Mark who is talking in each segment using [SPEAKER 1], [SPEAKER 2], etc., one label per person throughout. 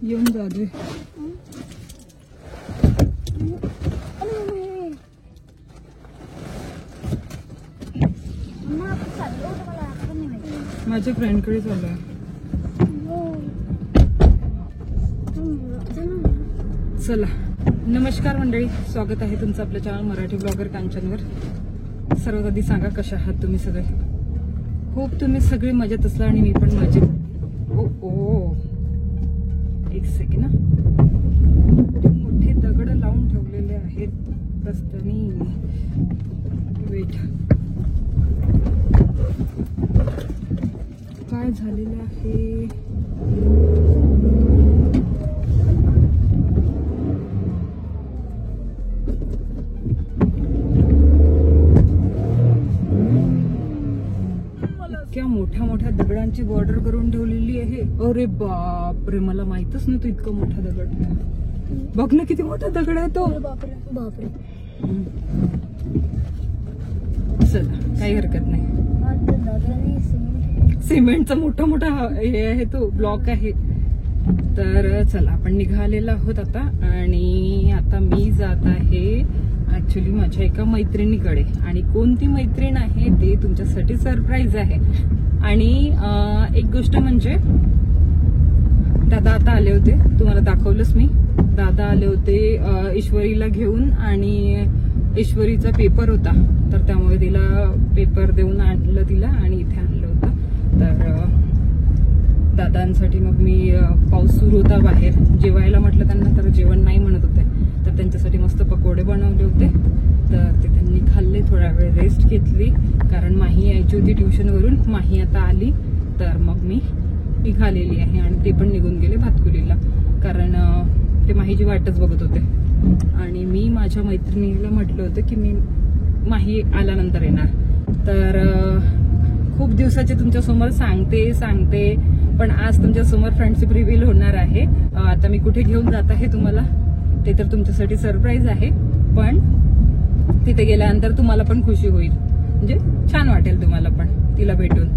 [SPEAKER 1] येऊन जा दे. माझ्या फ्रेंडकडे चालू. चला, नमस्कार मंडळी, स्वागत आहे तुमचं आपल्या चॅनल मराठी ब्लॉगर कांचनवर. सर्वात आधी सांगा कशा आहात तुम्ही सगळे. खूप तुम्ही सगळे मजेत असला आणि मी पण मजेत. ओ एक सेकंड ना, मोठे दगड लावून ठेवलेले आहेत रस्त्यानी. वेट, काय झालेलं आहे? इतक्या मोठ्या मोठ्या दगडांची बॉर्डर करून ठेवलेली आहे. अरे बापरे, मला माहितच नव्हतं इतकं मोठा दगड. बघ ना किती मोठा दगड आहे तो.
[SPEAKER 2] बापरे.
[SPEAKER 1] चला, काही हरकत नाही. सिमेंटचा मोठा मोठा हे आहे तो, ब्लॉक आहे. तर चला, आपण निघालेलो आहोत आता. आणि आता मी जात आहे ऍक्च्युली माझ्या एका मैत्रिणीकडे. आणि कोणती मैत्रीण आहे ते तुमच्यासाठी सरप्राईज आहे. आणि एक गोष्ट म्हणजे, दादा आता आले होते, तुम्हाला दाखवलंच मी. दादा आले होते ईश्वरीला घेऊन, आणि ईश्वरीचा पेपर होता, तर त्यामुळे तिला पेपर देऊन आणलं तिला आणि इथे आणलं होतं. तर दादांसाठी मग मी, पाऊस सुरू होता बाहेर, जेवायला म्हटलं त्यांना, तर जेवण नाही म्हणत होते. तर त्यांच्यासाठी मस्त पकोडे बनवले होते, तर ते त्यांनी खाल्ले. थोडा वेळ रेस्ट घेतली, कारण माही यायची होती ट्युशनवरून. माही आता आली, तर मग मी निघालेली आहे. आणि ते पण निघून गेले भातकुलीला, कारण ते माहीची वाटच बघत होते. आणि मी माझ्या मैत्रिणीला म्हटलं होतं की मी माही आल्यानंतर येणार. तर खूप दिवसाचे तुमच्या समोर सांगते पण आज तुमच्या समोर फ्रेंडशिप रिव्हील होणार आहे. आता मी कुठे घेऊन जात आहे तुम्हाला ते तर तुमच्यासाठी सरप्राईज आहे, पण तिथे गेल्यानंतर तुम्हाला पण खुशी होईल, म्हणजे छान वाटेल तुम्हाला पण तिला भेटून.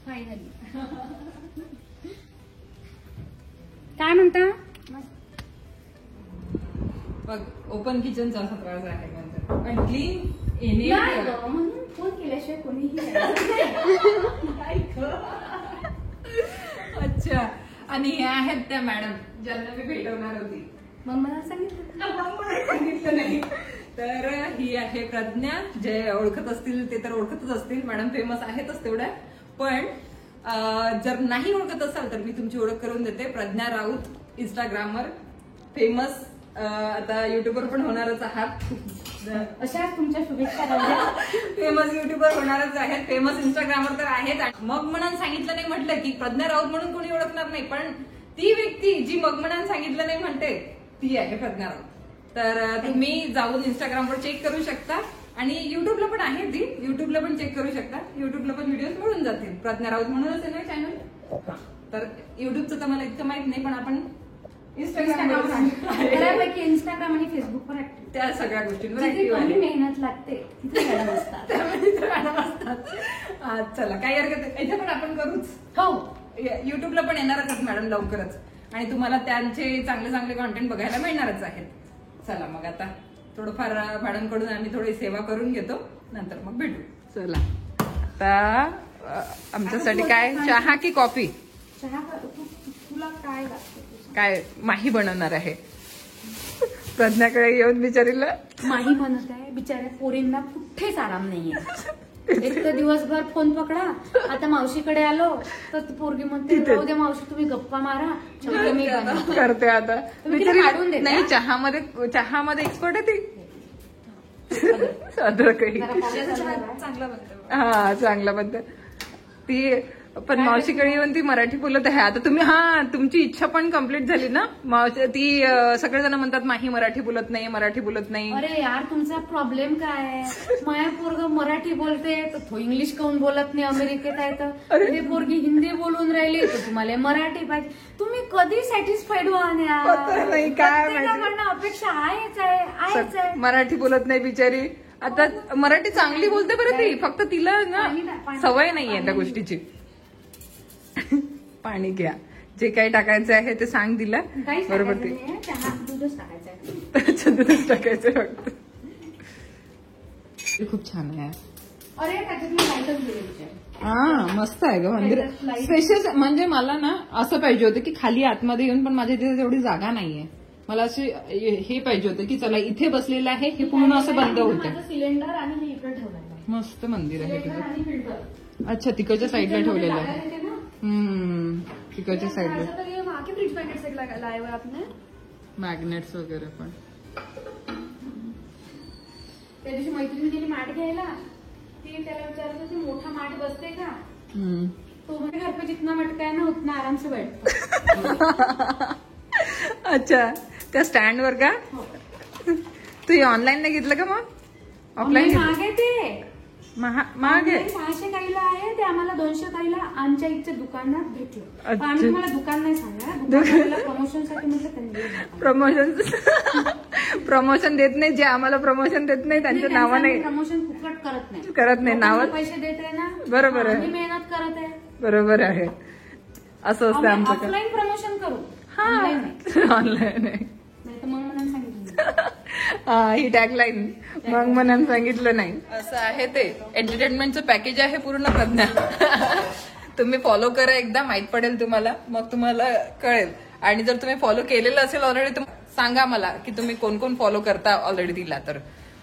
[SPEAKER 2] फायनली काय म्हणता?
[SPEAKER 1] बघ, ओपन किचनचा असा त्रास आहे पण क्लीन
[SPEAKER 2] म्हणून फोन केल्याशिवाय कोणीही
[SPEAKER 1] अच्छा. आणि हे आहेत त्या मॅडम ज्यांना मी भेटवणार होती.
[SPEAKER 2] मग मला सांगितलं
[SPEAKER 1] नाही. तर ही आहे प्रज्ञा. जे ओळखत असतील ते तर ओळखतच असतील, मॅडम फेमस आहेतच तेवढ्या. पण जर नाही ओळखत असाल तर मी तुमची ओळख करून देते. प्रज्ञा राऊत, इंस्टाग्रामवर फेमस. आता युट्यूबर पण होणारच आहात.
[SPEAKER 2] अशा तुमच्या शुभेच्छा.
[SPEAKER 1] फेमस युट्यूबर होणारच आहेत, फेमस इंस्टाग्रामवर तर आहेत. मग म्हणून सांगितलं नाही म्हटलं की प्रज्ञा राऊत म्हणून कोणी ओळखणार नाही, पण ती व्यक्ती जी मग म्हणून सांगितलं नाही म्हणते ती आहे प्रज्ञा राऊत. तर तुम्ही जाऊन इंस्टाग्रामवर चेक करू शकता. आणि युट्यूबला पण आहे ती, युट्यूबला पण चेक करू शकता. युट्यूबला पण व्हिडिओज मिळून जातील. प्रज्ञा राऊत म्हणूनच आहे ना चॅनल. तर युट्यूबचं तर मला इतकं माहित नाही, पण आपण इंस्टाग्राम
[SPEAKER 2] आणि फेसबुकवर
[SPEAKER 1] त्या सगळ्या गोष्टींवर
[SPEAKER 2] मेहनत लागते तिथे मॅडम असतात.
[SPEAKER 1] चला, काही हरकत नाही, इथे पण आपण करूच.
[SPEAKER 2] हो,
[SPEAKER 1] युट्यूबला पण येणारच आहेत मॅडम लवकरच. आणि तुम्हाला त्यांचे चांगले चांगले कॉन्टेंट बघायला मिळणारच आहेत. चला मग आता थोडंफार मॅडमकडून आम्ही थोडी सेवा करून घेतो, नंतर मग भेटू. चला, आता आमच्यासाठी काय, चहा की कॉफी?
[SPEAKER 2] चहा. तुला काय लागतं?
[SPEAKER 1] काय माही बनवणार आहे प्रज्ञाकडे येऊन बिचारीला.
[SPEAKER 2] माही बनत आहे. बिचाऱ्या पोरींना कुठेच आराम नाहीये. एक तर दिवसभर फोन पकडा. आता मावशीकडे आलो तर पोरगी म्हणते जाऊ दे मावशी तुम्ही गप्पा मारा, मी
[SPEAKER 1] करते. आता
[SPEAKER 2] काढून देते.
[SPEAKER 1] नाही, चहामध्ये एक्सपर्ट आहे ती. अद्रकही
[SPEAKER 2] चांगला बनतो.
[SPEAKER 1] हा, चांगला बनतं. ती पण मावशीकडे येऊन ती मराठी बोलत आहे. आता तुम्ही तुमची इच्छा पण कम्प्लीट झाली ना. ती सगळेजण म्हणतात माही मराठी बोलत नाही, मराठी बोलत नाही.
[SPEAKER 2] अरे यार तुमचा प्रॉब्लेम काय आहे? माया पोरग मराठी बोलते तर तो इंग्लिश काऊन बोलत नाही? अमेरिकेत आहे तर हे पोरगी हिंदी बोलून राहिली तर तुम्हाला मराठी पाहिजे. तुम्ही कधी सॅटिस्फाईड
[SPEAKER 1] पता नाही काय माहिती.
[SPEAKER 2] व्हा? अपेक्षा आहेच आहे.
[SPEAKER 1] मराठी बोलत नाही बिचारी. आता मराठी चांगली बोलते बरं ती, फक्त तिला ना सवय नाहीये त्या गोष्टीची. पाणी घ्या, जे काही टाकायचं आहे ते सांग दिला बरोबर. ते
[SPEAKER 2] दूधच टाकायचं,
[SPEAKER 1] दूधच टाकायचं फक्त. खूप छान आहे.
[SPEAKER 2] अरे त्याच्यात मी लाईटच दिली.
[SPEAKER 1] मस्त आहे ग मंदिर. स्पेशल म्हणजे मला ना असं पाहिजे होतं की खाली आतमध्ये येऊन, पण माझ्या तिथे तेवढी जागा नाहीये. मला असे हे पाहिजे होतं की चला इथे बसलेलं आहे, हे पूर्ण असं बंद होतं.
[SPEAKER 2] सिलेंडर आणि हे इकडे ठेवलं.
[SPEAKER 1] मस्त मंदिर आहे तुझं.
[SPEAKER 2] आणि फिल्टर.
[SPEAKER 1] अच्छा, तिकडच्या साईडला ठेवलेलं आहे. तिकडच्या साईडला
[SPEAKER 2] फ्रिज पैकेट्स लाए हुए आपने,
[SPEAKER 1] मॅग्नेट्स वगैरे पण.
[SPEAKER 2] त्या दिवशी मैत्रिणी गेली माठ घ्यायला, ती त्याला विचारत होती मोठा माठ बसते का? तो म्हणजे घर पे जितना मटका है ना उतना आराम से बैठतो.
[SPEAKER 1] अच्छा, त्या स्टँड वर का? तू ऑनलाईन नाही घेतलं का? मग ऑफलाईन
[SPEAKER 2] मागे ते
[SPEAKER 1] महाग आहे.
[SPEAKER 2] 600 काहीला आहे ते, आम्हाला 200 काहीला आमच्या इथच्या दुकानात भेटलं. आम्ही तुम्हाला दुकान नाही सांगा, प्रमोशनसाठी म्हटलं त्यांनी
[SPEAKER 1] प्रमोशन देत नाही. जे आम्हाला प्रमोशन देत नाही त्यांचं नाव नाही.
[SPEAKER 2] प्रमोशन फुकट करत नाही.
[SPEAKER 1] नाव
[SPEAKER 2] पैसे देत आहे ना.
[SPEAKER 1] बरोबर आहे,
[SPEAKER 2] मेहनत करत आहे.
[SPEAKER 1] बरोबर आहे. असं असतं आमचं.
[SPEAKER 2] ऑफलाईन प्रमोशन करू,
[SPEAKER 1] ऑनलाईन नाही.
[SPEAKER 2] तर मग मला सांगितलं
[SPEAKER 1] ही टॅगलाईन मग म्हणून सांगितलं नाही. असं आहे ते. एंटरटेनमेंटचं पॅकेज आहे पूर्ण प्रज्ञा. तुम्ही फॉलो करा, एकदा माहित पडेल तुम्हाला, मग तुम्हाला कळेल. आणि जर तुम्ही फॉलो केलेलं असेल ऑलरेडी तर सांगा मला की तुम्ही कोण कोण फॉलो करता ऑलरेडी तिला.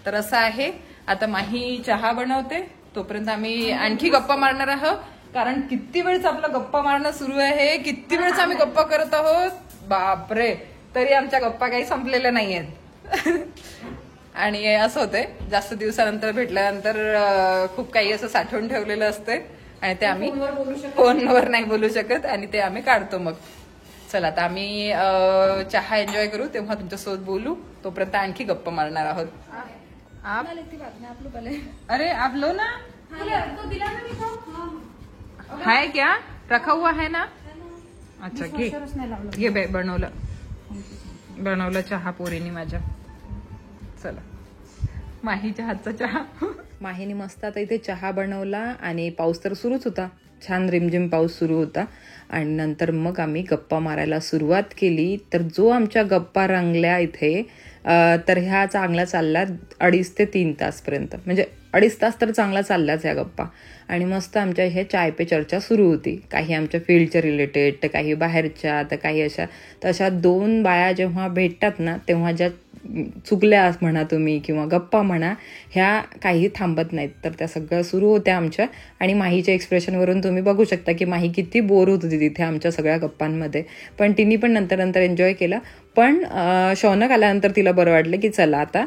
[SPEAKER 1] तर असं आहे. आता माही चहा बनवते, तोपर्यंत आम्ही आणखी गप्पा मारणार आहोत. कारण किती वेळच आपला गप्पा मारणं सुरू आहे, किती वेळच आम्ही गप्पा करत आहोत. बापरे, तरी आमच्या गप्पा काही संपलेल्या नाहीयेत. आणि असं होतंय, जास्त दिवसानंतर भेटल्यानंतर खूप काही असं साठवून ठेवलेलं असतंय आणि ते आम्ही फोनवर नाही बोलू शकत आणि ते आम्ही काढतो. मग चला आता आम्ही चहा एन्जॉय करू, तेव्हा तुमच्यासोबत बोलू. तोपर्यंत आणखी गप्पा मारणार आहोत. अरे आप लो ना, हाय क्या रखा हुआ है ना. अच्छा घे बनवलं चहा पोरीनी माझ्या. चला, माहीच्या हातचा चहा. माहीने मस्त आता इथे चहा बनवला आणि पाऊस तर सुरूच होता, छान रिमझिम पाऊस सुरू होता. आणि नंतर मग आम्ही गप्पा मारायला सुरुवात केली. तर जो आमच्या गप्पा रंगल्या इथे, तर ह्या चांगल्या चालल्या 2.5 ते 3 तासपर्यंत. म्हणजे 2.5 तास तर चांगला चालल्याच या गप्पा. आणि मस्त आमच्या हे चाय पे चर्चा सुरू होती. काही आमच्या फील्डच्या रिलेटेड, तर काही बाहेरच्या, तर काही अशा 2 बाया जेव्हा भेटतात ना, तेव्हा ज्या चुकल्या म्हणा तुम्ही किंवा गप्पा म्हणा, ह्या काही थांबत नाहीत. तर त्या सगळ्या सुरू होत्या आमच्या. आणि माहीच्या एक्सप्रेशनवरून तुम्ही बघू शकता की माही किती बोर होत होती तिथे आमच्या सगळ्या गप्पांमध्ये. पण तिने पण नंतर एन्जॉय केला. पण शौनक आल्यानंतर तिला बरं वाटलं की चला आता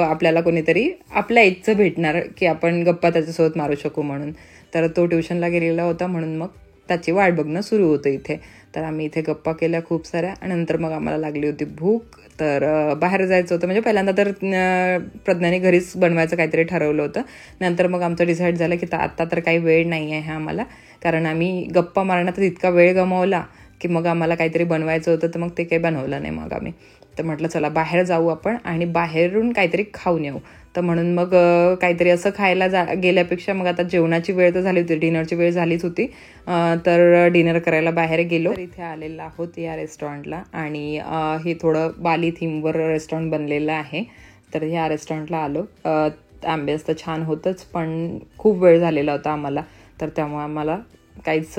[SPEAKER 1] आपल्याला कोणीतरी आपल्या एजचं भेटणार की आपण गप्पा त्याच्यासोबत मारू शकू म्हणून. तर तो ट्युशनला गेलेला होता, म्हणून मग त्याची वाट बघणं सुरू होतं इथे. तर आम्ही इथे गप्पा केल्या खूप साऱ्या. आणि नंतर मग आम्हाला लागली होती भूक. तर बाहेर जायचं होतं. म्हणजे पहिल्यांदा तर प्रज्ञाने घरीच बनवायचं काहीतरी ठरवलं होतं. नंतर मग आमचं डिसाईड झालं की आता तर काही वेळ नाही आहे आम्हाला, कारण आम्ही गप्पा मारण्यात इतका वेळ गमावला की मग आम्हाला काहीतरी बनवायचं होतं. तर मग ते काही बनवलं नाही मग आम्ही. तर म्हटलं चला बाहेर जाऊ आपण आणि बाहेरून काहीतरी खाऊन येऊ. तर म्हणून मग काहीतरी असं खायला गेल्यापेक्षा मग आता जेवणाची वेळ तर झाली होती, डिनरची वेळ झालीच होती. तर डिनर करायला बाहेर गेलो. तर इथे आलेलो आहोत या रेस्टॉरंटला. आणि हे थोडं बाली थीमवर रेस्टॉरंट बनलेलं आहे. तर ह्या रेस्टॉरंटला आलो. ॲम्बियन्स तर छान होतंच, पण खूप वेळ झालेला होता आम्हाला. तर त्यामुळे आम्हाला काहीच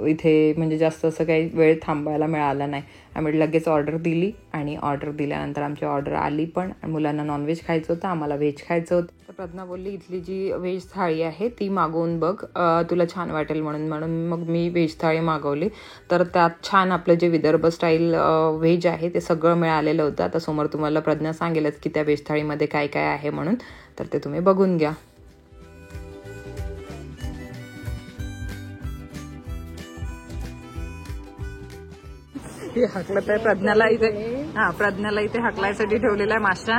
[SPEAKER 1] इथे म्हणजे जास्त असं काही वेळ थांबायला मिळाला नाही. आम्ही लगेच ऑर्डर दिली आणि ऑर्डर दिल्यानंतर आमची ऑर्डर आली पण. मुलांना नॉनव्हेज खायचं होतं, आम्हाला व्हेज खायचं होतं. तर प्रज्ञा बोलली इथली जी व्हेज थाळी आहे ती मागवून बघ, तुला छान वाटेल म्हणून मग मी व्हेज थाळी मागवली. तर त्यात छान आपलं जे विदर्भ स्टाईल व्हेज आहे ते सगळं मिळालेलं होतं. आता समोर तुम्हाला प्रज्ञा सांगेलच की त्या व्हेज थाळीमध्ये काय काय आहे म्हणून, तर ते तुम्ही बघून घ्या. हे हाकलत आहे प्रज्ञाला इथे. हा, प्रज्ञाला इथे हाकलायसाठी ठेवलेला आहे माशा.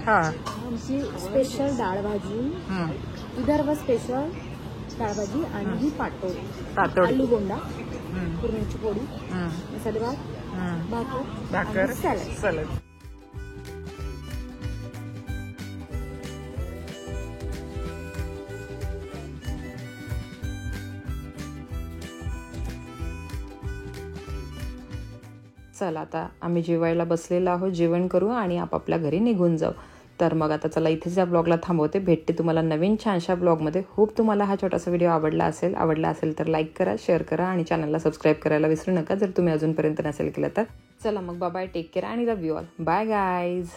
[SPEAKER 1] हा,
[SPEAKER 2] आमची स्पेशल डाळ भाजी,
[SPEAKER 1] हम्म,
[SPEAKER 2] विदर्भ स्पेशल डाळ भाजी आणि ही पाटोडी,
[SPEAKER 1] पातोडी,
[SPEAKER 2] आलू बोंडा,
[SPEAKER 1] हम्म,
[SPEAKER 2] पुरणाची पोळी,
[SPEAKER 1] हम्म,
[SPEAKER 2] मसाले भात,
[SPEAKER 1] हम्म,
[SPEAKER 2] भाकर,
[SPEAKER 1] भाकर,
[SPEAKER 2] सॅलड.
[SPEAKER 1] सॅलड. चला आता आम्ही जेवायला बसलेलो आहोत, जेवण करू आणि आपापल्या घरी निघून जाऊ. तर मग आता चला इथेच या ब्लॉगला थांबवते. भेटते तुम्हाला नवीन छानशा ब्लॉगमध्ये. होप तुम्हाला हा छोटासा व्हिडिओ आवडला असेल तर लाईक करा, शेअर करा आणि चॅनलला सबस्क्राईब करायला विसरू नका जर तुम्ही अजूनपर्यंत नसेल केलं तर. चला मग बाय, टेक केअर आणि love you all. Bye guys.